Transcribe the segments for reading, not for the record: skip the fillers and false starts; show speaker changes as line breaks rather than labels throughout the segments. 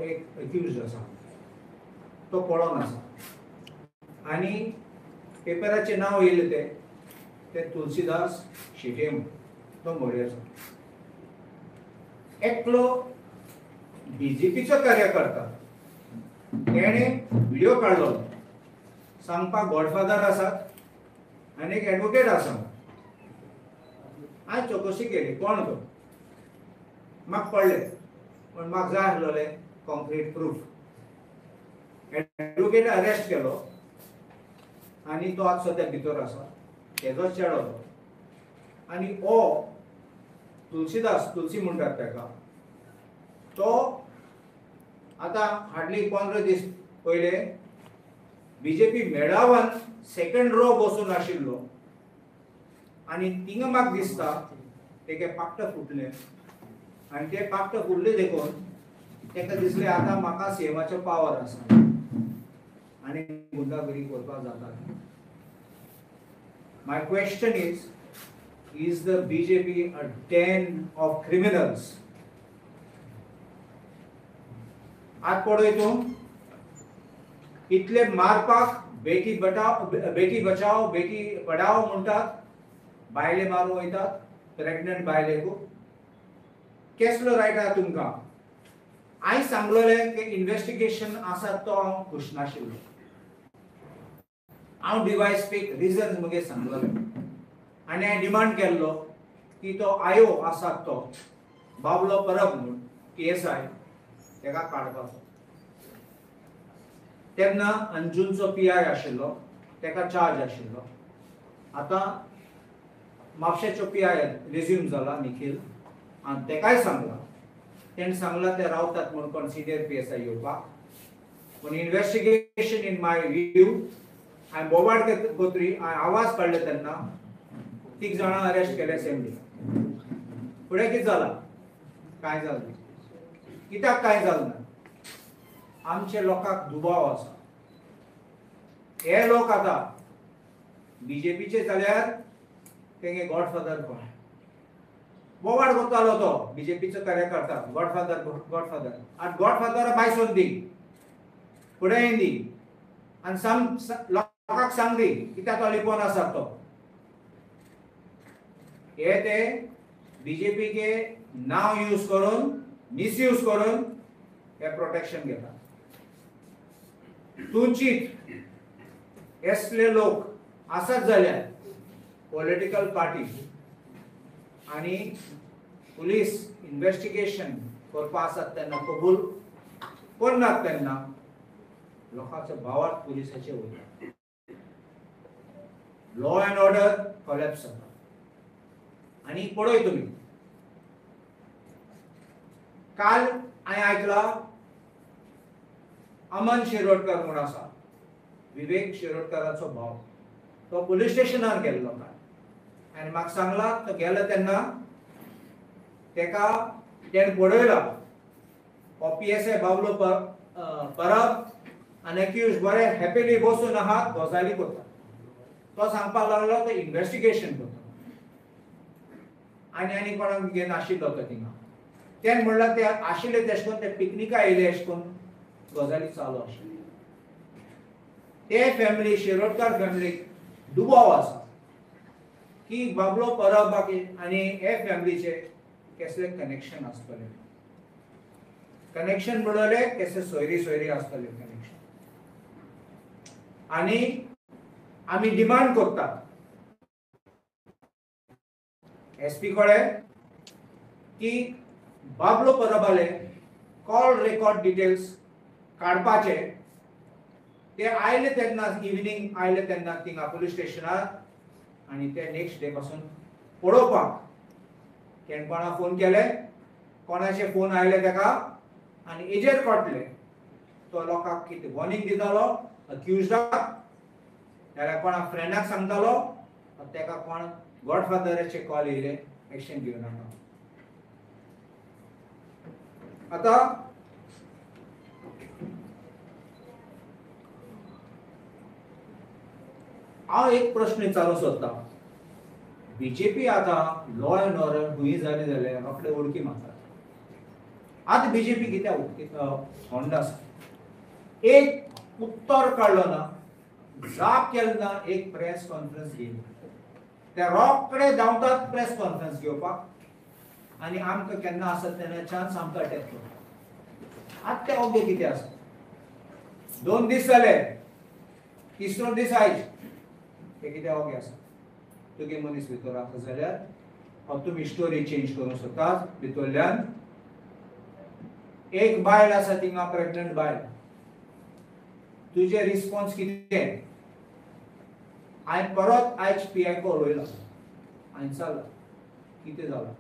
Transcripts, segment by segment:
एक अक्यूज्ड आसा तो पळोवन आसा आनी पेपराचे नाव येयले ते तुलसीदास शेटे तो मोरयेचो एकलो बीजेपीचो कार्यकर्ता तेणे व्हिडिओ काढलो सांगपाक गॉडफादर आसात आनी एक एडवोकेट आसा हांवें चवकशी केली कोण तो म्हाका कळ्ळें पण म्हाका जाय आसलोलें कॉन्क्रीट प्रूफ एडवोकेट अरेस्ट केलो आनी तो आज सद्या भितर आसा तेजोच चेडो तो आनी हो तुलसी म्हणटात ताका तो आतां हार्डली 15 दीस पयले बीजेपी मेळाव्यान सेकंड रो बसून आशिल्लो आनी थिंगा म्हाका दिसता तेगे पाकट फुटलें आनी ते पाकट फुटले देखून ताका दिसलें आतां म्हाका सीएमाचो पावर आसा आनी गुंडागिरी करपाक जाता my question is the BJP a den of criminals? आज पळय तूं इतले मारपाक बेटी बचाओ बेटी पढाओ म्हणटात बायले मारूं वयतात प्रेग्नंट बायलेकू केसलो रायट आहा तुमकां हांवें सांगलोलें की इन्व्हेस्टिगेशन आसा तो हांव खुश नाशिल्लो हांव डिवायस्टीक रिजन्स मुगे सांगलोले आनी हांवें डिमांड केल्लो की तो आयो आसा तो बाबलो परब म्हणून PSI तेका काडपाचो तेन्ना अंजुनचो PI आशिल्लो तेका चार्ज आशिल्लो आतां म्हापशेचो PI रिज्यूम जाला निखिल आनी तेकाय सांगला तेणें सांगला ते रावतात म्हणून कोण सिनियर PSI येवपाक पूण इन्व्हेस्टिगेशन इन माय व्यू हांवें बोबाड कोत्री हांवें आवाज काडले तेन्ना 3 जाणां अरेस्ट केले असेंब्ली फुडें कितें जालां कांय जालें ना कित्याक कांय जालें ना आमचे लोकांक दुबाव आसा हे लोक आतां बीजेपीचे जाल्यार तेगे गॉडफादर कोण बोवाड कोत्तालो तो बीजेपीचो कार्यकर्ता गॉडफादर आनी गॉडफादर बायसोन दी फुडें येवन दी आनी सांग लोकांक सांग दी कित्याक तो लिपोवन आसा तो ये ते बीजेपी के नाव यूज करून मिसयूज करून हे प्रोटेक्शन घेता तुंचीत असले लोक आसात जाल्यार पॉलिटिकल पार्टी आनी पुलीस इन्व्हेस्टिगेशन करपा आसात तेन्ना कबूल करनात तेन्ना लोकांचो भावार्थ पुलिसाचे वयता लॉ एंड ऑर्डर कोलॅप्स जाता आनी पळय तुमी काल हांवें आयकला अमन शिरोडकर म्हूण आसा विवेक शिरोडकराचो भाव तो पुलीस स्टेशनार गेल्लो काल आनी म्हाका सांगला तो गेलो तेन्ना तेका तेणें पळयला हो PSI बाबलो परब आनी एक्यूज बरे हॅपीली बसून आहात गजाली करता तो सांगपाक लागलो तो इन्व्हेस्टिगेशन करता आनी कोणाक घेवन आशिल्लो तो थिंगा तेणें म्हणलां ते आशिल्ले तेश कोन्न ते पिकनिका येयले अशें करून गजाली चालू आशिल्ली ते फॅमिली शिरोडकर फॅमिलीक दुबाव आसा की बाबलो परब आनी हे फॅमिलीचे कसले कनेक्शन आसतले कनेक्शन म्हणले कसे सोयरी आसतले कनेक्शन आनी आमी डिमांड करतात SP कडेन की बाबलो परबाले कॉल रेकॉर्ड डिटेल्स काडपाचे ते आयले तेन्ना इवनिंग आयले तेन्ना थिंगा पुलीस स्टेशनार आनी ते नेक्स्ट डे पासून पळोवपाक तेणें कोणा फोन केले कोणाचे फोन आयले तेका आनी हेजेर कळटले तो लोकांक कितें वॉर्निंग दितालो अक्यूज्डाक नाल्यार कोणा फ्रेंडाक सांगतालो तेका कोण गॉडफादराचे कॉल येयले एक्शन घेवन नाका आतां हांव एक प्रश्न विचारूं सोदतां बीजेपी आतां लॉ एंड ऑर्डर हुई जाली जाल्यार रोखडे उडकी मारतात आता बीजेपी कित्याक होंडा एक उत्तर काढलो ना, जाप केलं ना, एक प्रेस कॉन्फरन्स घेतली. ते रोकडे धांवतात प्रेस कॉन्फरन्स घेवपाक, आणि आमकां केन्ना आसत तेन्ना चान्स आमकां अटॅक करता. आतां ते ओगे कितें आसा, 2 दीस जाले, तिसरो दीस आयज ते कितें ओगे आसा. तुगे मनीस भितर आसा जाल्यार तुमी स्टोरी चेंज करूंक सोदतात. भितरल्यान एक बायल आसा थिंगा, प्रेग्नंट बायल, तुझे रिस्पॉन्स कितें. हांवें परत आयज PIको उलयला, हांवें सांगलां कितें जालां.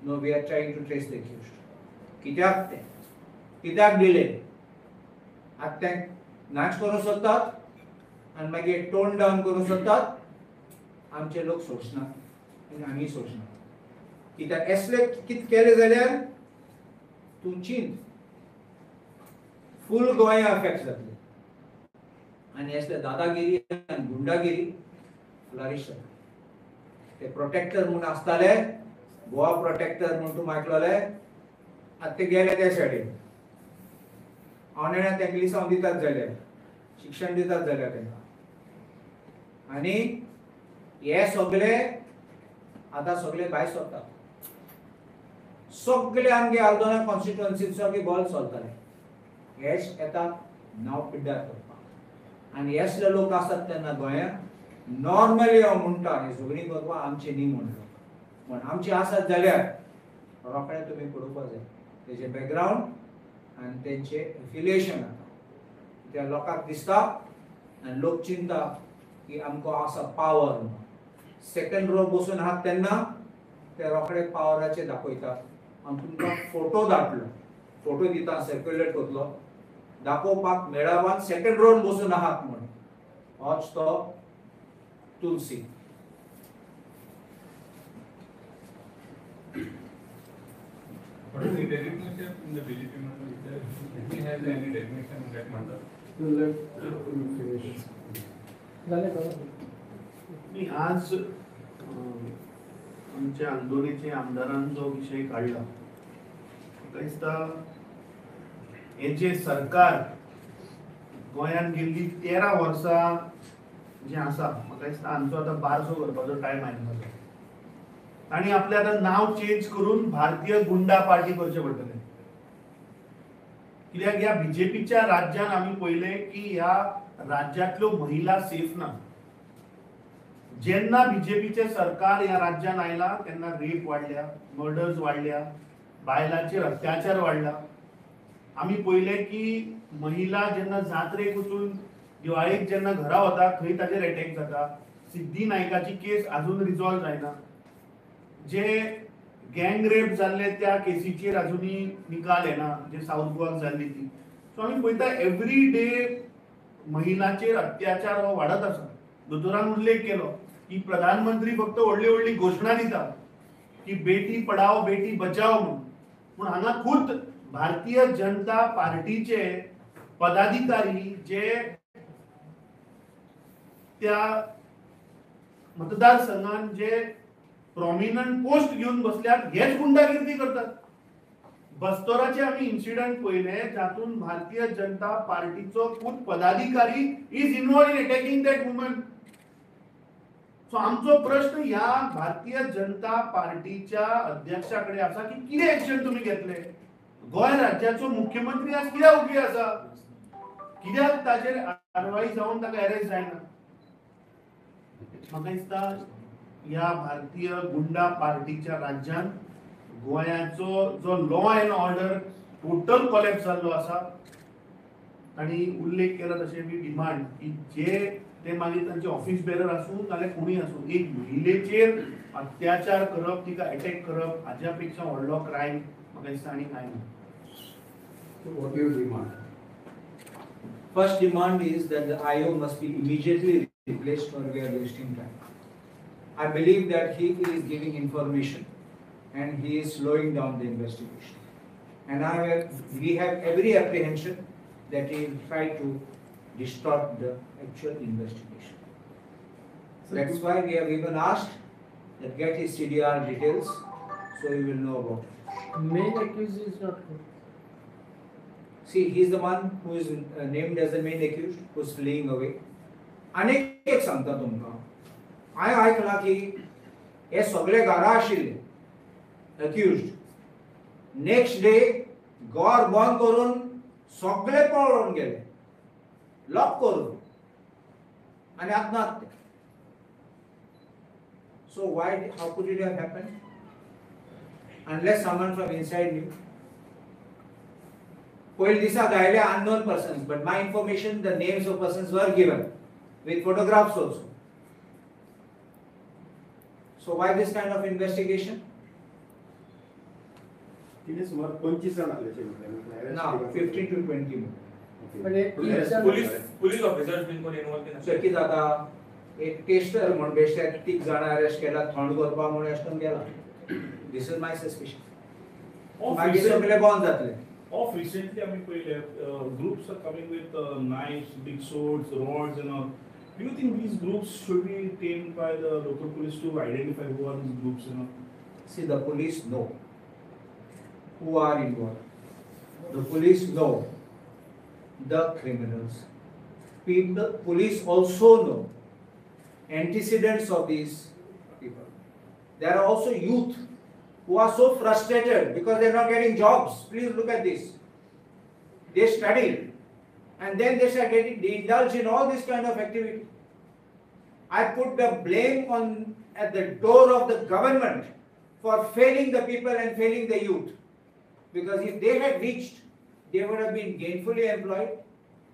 No, we are trying to trace the accused. कित्याक तें, कित्याक डिले. आतां तें नाच करूंक सोदतात आनी मागीर टोन डावन करूंक सोदतात. आमचे लोक सोंसनात आनी आमी सोंसनात. कित्याक असले कितें केलें जाल्यार तुमची फूल गोंया अफेक्ट जातली, आनी असले दादागिरी आनी गुंडागिरी फ्लरिश जाता. ते प्रोटेक्टर म्हूण आसताले, गोवा प्रोटेक्टर म्हूण तूं आयकलोले, आतां ते गेले त्या सायडीन. हांव तेंका लिसांव दितात जाल्यार, शिक्षण दितात जाल्यार तेंकां. आनी हे सगळे आतां सगळे भायर सरतात. सगळे आमगे आल्दोना कॉन्स्टिट्युएन्सीचो बॉल चलतले. हेच येतात नांव पिड्ड्यार करपाक. आनी असले लोक आसात तेन्ना गोंयांत नॉर्मली हांव म्हणटा ही झगडीं करपाक आमचे न्ही म्हणलो, पण आमचे आसात जाल्यार रोखडे तुमी पळोवपाक जाय तेजे बॅकग्रावंड आनी तेंचे एफिलिएशन. त्या लोकांक दिसता आनी लोक चिंता की आमकां आसा पावर म्हणून. सेकंड रो बसून आहात तेन्ना ते रोखडे पावराचे दाखयतात. आनी तुमकां फोटो धाडटलो, फोटो दिता, सर्क्युलेट करतलो, दाखोवपाक मेळाव्यान सेकंड रोन बसून आहात म्हणून. होच तो तुलसी.
What is the designation in the BJP mandal? He has any designation in that mandal?
मी आज आमच्या आंदोलीचे आमदारान जो विषय काढला, म्हाका दिसता हे जे सरकार गोंयांत गेल्ली 13 वर्सां जे आसा, म्हाका दिसता हांचो आतां बारसो करपाचो टायम आयिल्लो. आनी आपलें आतां नांव चेंज करून भारतीय गुंडा पार्टी करचें पडटलें. कित्याक ह्या बीजेपीच्या राज्यान आमी पळयलें की ह्या राज्यांतल्यो महिला सेफ ना. जेन्ना बीजेपीचे सरकार ह्या राज्यान आयला तेन्ना रेप वाडल्या, मर्डर्स वाडल्या, बायलांचेर अत्याचार वाडला. आमी पळयलें की महिला जेन्ना जात्रेक वचून दिवाळेक जेन्ना घरा वता थंय ताचेर अटॅक जाता. सिद्धी नायकाची केस अजून रिजॉल्व जायना. जे गँग रेप जाल्ले त्या केसीचेर अजुनी निकाल येना, जे साऊथ गोवाक जाल्ली ती. सो आमी पळयता एवरी डे महिलांचेर अत्याचार हो वाडत आसा. दोतोरान उल्लेख केलो की प्रधानमंत्री फक्त व्हडली व्हडली घोशणा दिता की बेटी पढाओ बेटी बचाओ म्हणून, पूण हांगा खुद भारतीय जनता पार्टीचे पदाधिकारी जे त्या मतदारसंघात जे प्रॉमिनंट पोस्ट घेऊन बसल्यात हेच गुंडागिरी करतात. बस्तोराचे आम्ही इन्सिडेंट पळयले जातून भारतीय जनता पार्टीचो खूद पदाधिकारी is involved in attacking that woman. So आमचो प्रश्न ह्या भारतीय जनता पार्टीच्या अध्यक्षाकडे आसा की कितें एक्शन तुम्ही घेतले. गोंय राज्याचो मुख्यमंत्री आज कित्याक उबी आसा, कित्याक ताचेर कारवाई जावन ताका अरेस्ट जायना. म्हाका दिसता ह्या भारतीय गुंडा पार्टीच्या राज्यात गोंयाचो जो law and order total collapse जाल्लो आसा. आणि उल्लेख केला तशें मी डिमांड की जे ते मागीर तांचे ऑफिस बेरर आसूं नाल्यार कोणूय आसूं, एक महिलेचेर अत्याचार करप, तिका अटॅक करप हाच्या पेक्षा व्हडलो क्रायम म्हाका दिसता आनी कांय ना.
What is demand?
First demand is that the IO must be immediately replaced or we are wasting time. I believe that he is giving information and he is slowing down the investigation. And we have every apprehension that he will try to distort the actual investigation. That's why we have even asked that get his CDR details so we will know about it.
Main accused is not good.
See, he's the one who is named as the main accused, who is fleeing away. अनेक एक सांगता तुमकां, हांवें आयकलां की हे सगळे घरा आशिल्ले accused. नेक्स्ट डे घर बंद करून सगळे पळून गेले, लॉक करून, आनी आत्महत्या. So why? How could it have happened? Unless someone from inside knew. पहिले दिसा गायले unknown persons, but my information, the names of persons were given with photographs also. So why this kind of investigation?
तिने सुमार 25 जण आले
Now 15 to 20 more.
Police officers बीन कोण involve केला?
So कितें जाता, एक टेस्टर म्हण बेश्टे 30 जाणां अरेस्ट केला थंड करपा म्हणून अशें करून गेला. This is my suspicion. मागीर सगळे बंद जातले.
Of recently, I mean, groups are coming with knives, big swords, rods, and all. Do you think these groups should be tamed by the local police to identify who are these groups and all?
See, the police know who are involved. The police know the criminals. Police also know antecedents of these people. There are also youth who are so frustrated because they are not getting jobs. Please look at this. They studied and then they they indulge in all this kind of activity. I put the blame at the door of the government for failing the people and failing the youth. Because if they had reached, they would have been gainfully employed.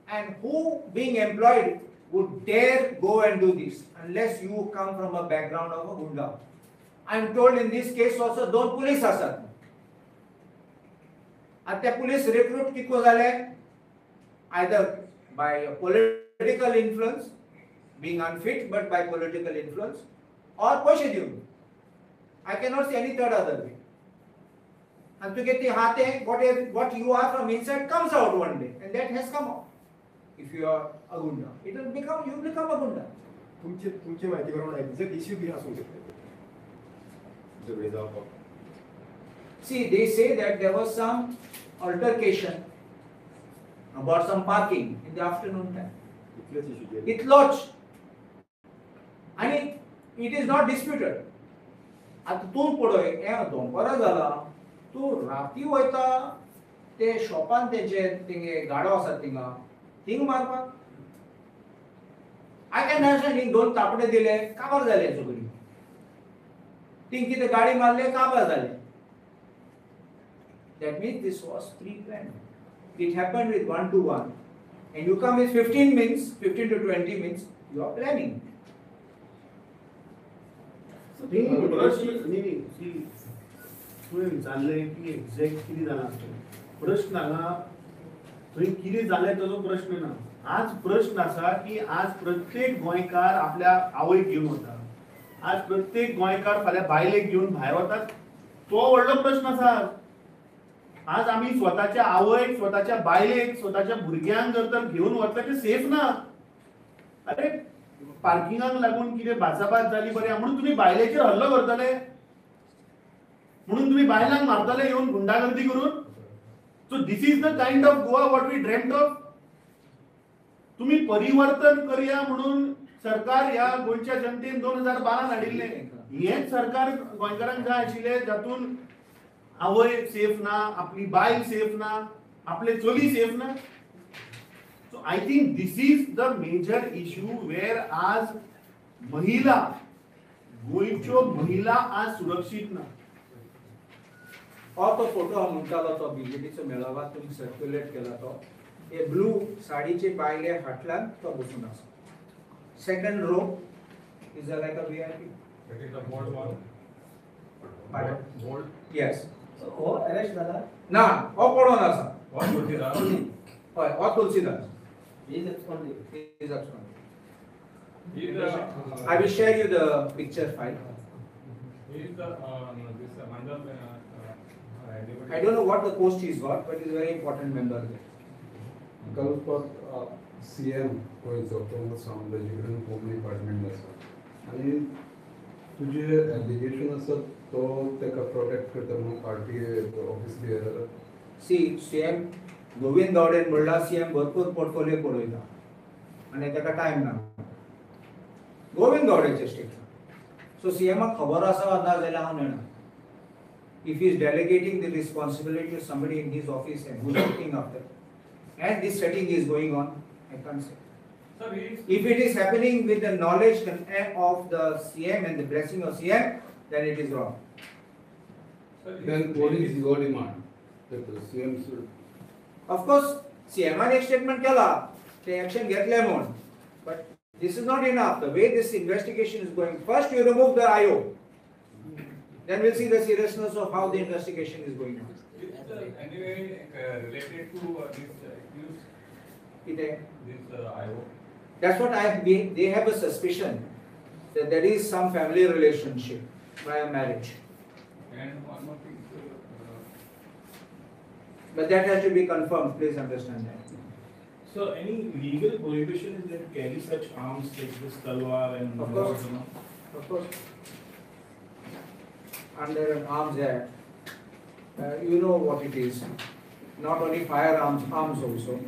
And who being employed would dare go and do this unless you come from a background of a gunda. I am told in this case also दोन police आसात. आता ते police recruit कितको जाले? Either by political influence, being unfit, but by political influence, or पैसे दिवन. I cannot see any third other way. And to get the heart, what you are from inside comes out one day, and that has come out. If you are a gunda, you become a gunda.
तुमचे माहिती प्रमाणे exact issue किती असू शकते? The result of.
See, they say that there was some altercation about some parking in the afternoon time.
इथलेच issue.
Itloch. And it is not disputed. आता तू पळय, हे दोनपरां जाला, तू राती वयता ते शॉपान तेचे थिंगे गाडो आसात थिंग मारपाक. I can understand हिंग दोन तापडे दिले, काबार जाले सगळी. थिंग कितें गाडी मारले, काबार जाले. That means this was pre-planned. It happened with 1 to 1. And you come with 15 to 20 minutes, you are planning.
विचारले की एक्झॅक्ट किती जाणां प्रश्न हांगा थंय कितें जालें ताचो प्रश्न ना. आज प्रश्न आसा की आज प्रत्येक गोंयकार आपल्या आवयक घेवन वता. आज प्रत्येक गोंयकार फाल्यां बायलेक घेवन भायर वतात. तो व्हडलो प्रश्न आसा. आज आमी स्वताच्या आवयक, स्वताच्या बायलेक, स्वताच्या भुरग्यांक जर तर घेवन वतले ते सेफ ना. अरे पार्किंगाक लागून कितें भासाभास जाली बरें म्हणून तुमी बायलेचेर हल्लो करतले, म्हणून तुम्ही बायलांक मारतले येऊन गुंडागर्दी करून. So this is the kind of Goa what we dreamed of. तुम्ही परिवर्तन करूया म्हणून सरकार ह्या गोंयच्या जनतेन 2012 हाडिल्ले. हेच सरकार गोंयकारांक जाय आशिल्ले जातून आवय सेफ ना, आपली बायल सेफ ना, आपले चली सेफ ना. So I think this is the major issue where आज महिला, गोंयच्यो महिला आज सुरक्षीत ना.
हो तो फोटो हांव म्हणटालो तो बीजेपीचो मेळावा तुम्ही सर्क्युलेट केला तो. हे ब्लू साडीचे बायले फाटल्यान तो बसून आसा. Second row is like a VIP.
That is the board one.
Pardon?
Board.
Yes.
हो अरेस्ट झाला.
ना हो पडून आसा.
What would be the?
हय हो Tulsidas.
He is absconding.
He is absconding.
He is the.
I will share you the picture file.
He is the this Mandal.
I don't know what the post he's got, but he's a very important member there.
Because for CM गोंयचो तो सांगलो जिकडे home department आसा आनी तुजे allegation आसा तो तेका प्रोटेक्ट करता म्हणून party office behaviour.
See, CM Govind गावडेन म्हणला सीएम भरपूर पोर्टफोलियो पळयता आनी ताका टायम ना. गोविंद गावडेचे स्टेटमेंट. सो सीएमाक खबर आसा वा ना जाल्यार हांव जाणा. If he is delegating the responsibility to somebody in his office and who's looking after, and this setting is going on, I can't say.
Sir, he is.
If it is happening with the knowledge of the CM and the blessing of CM, then it is wrong.
Sir,
Then what is your demand? That the CM should.
Of course, CM एक statement केला, ते action घेतले म्हणून. But this is not enough. The way this investigation is going, first you remove the IO. Then we'll see the seriousness of how the investigation is going on.
It's anyway related to this accused, this IO.
That's what they have a suspicion that there is some family relationship by a marriage.
And one more thing,
But that has to be confirmed, please understand that.
So any legal prohibition is there to carry such arms like this talwar and
Of course.
you know?
Of course, under an arms act, you know what it is. Not only firearms, arms also.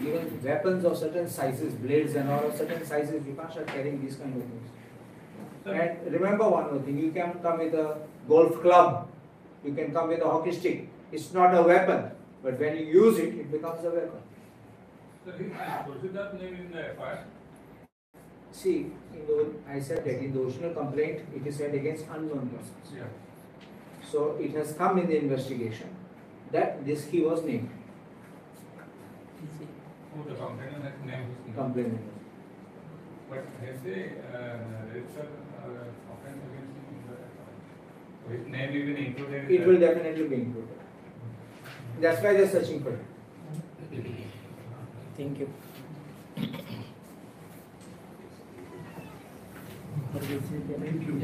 Even weapons of certain sizes, blades and all of certain sizes, you can't start carrying these kind of things.
Sir.
And remember one more thing, you can come with a golf club, you can come with a hockey stick. It's not a weapon, but when you use it, it becomes a weapon.
sir, he is that name in the FIR.
See, I said that in the original complaint, it is said against unknown persons.
Yeah.
So it has come in the investigation that he was named.
Who the complainant has named his name.
Complainant.
But has they registered offense against him in the FIR? So his name even included in
It will definitely be included. That's why they're searching for it.
Thank you.
Thank you.